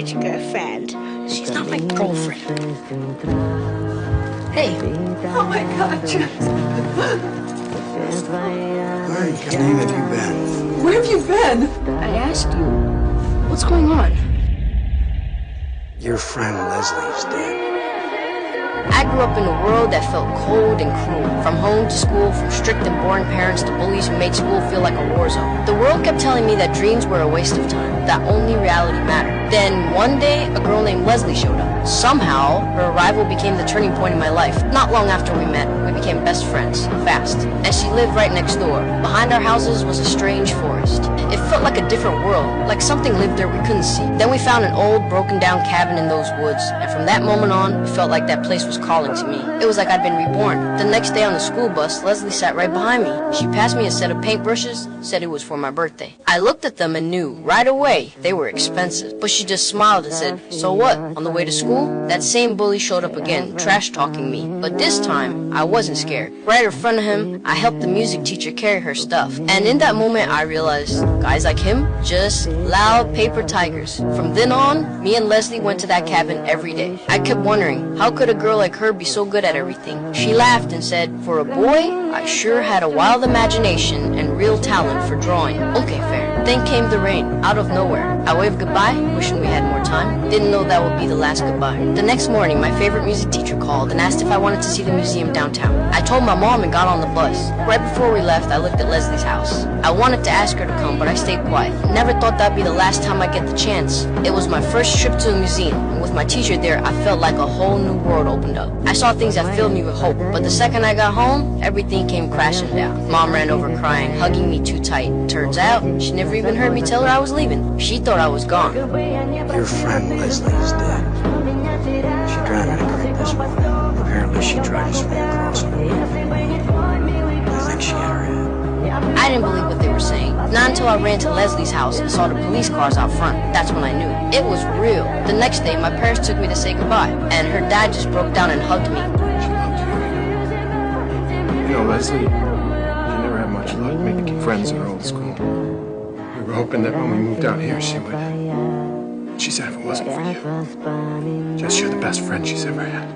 girlfriend. She's not my girlfriend. Hey. Oh my God, Jeff. Where in Canaan have you been? Where have you been? I asked you. What's going on? Your friend Leslie's dead. I grew up in a world that felt cold and cruel. From home to school, from strict and boring parents to bullies who made school feel like a war zone. The world kept telling me that dreams were a waste of time, that only reality mattered. Then, one day, a girl named Leslie showed up. Somehow, her arrival became the turning point in my life. Not long after we met, we became best friends, fast. And she lived right next door. Behind our houses was a strange forest. It felt like a different world, like something lived there we couldn't see. Then we found an old, broken-down cabin in those woods, and from that moment on, it felt like that place was calling to me. It was like I'd been reborn. The next day on the school bus, Leslie sat right behind me. She passed me a set of paintbrushes, said it was for my birthday. I looked at them and knew, right away, they were expensive. But she just smiled and said, "So what? On the way to school?" That same bully showed up again, trash-talking me. But this time, I wasn't scared. Right in front of him, I helped the music teacher carry her stuff. And in that moment, I realized, guys like him, just loud paper tigers. From then on, me and Leslie went to that cabin every day. I kept wondering, how could a girl like her be so good at everything? She laughed and said, "For a boy, I sure had a wild imagination and real talent for drawing." Okay, fair. Then came the rain, out of nowhere. I waved goodbye, wishing we had more time. Didn't know that would be the last goodbye. The next morning, my favorite music teacher called and asked if I wanted to see the museum downtown. I told my mom and got on the bus. Right before we left, I looked at Leslie's house. I wanted to ask her to come, but I stayed quiet. Never thought that'd be the last time I'd get the chance. It was my first trip to a museum, and with my teacher there, I felt like a whole new world opened up. I saw things that filled me with hope, but the second I got home, everything came crashing down. Mom ran over crying, hugging me too tight. Turns out, she never even heard me tell her I was leaving. She thought I was gone. Your friend Leslie is dead. She drowned in a creek this morning. Apparently she tried to swim across it. I think she had her head. I didn't believe what they were saying. Not until I ran to Leslie's house and saw the police cars out front. That's when I knew. It was real. The next day, my parents took me to say goodbye, and her dad just broke down and hugged me. She loved you. You know, Leslie, you never had much luck making friends in her old school. We were hoping that when we moved out here, she would. She said if it wasn't for you, Jess, you're the best friend she's ever had.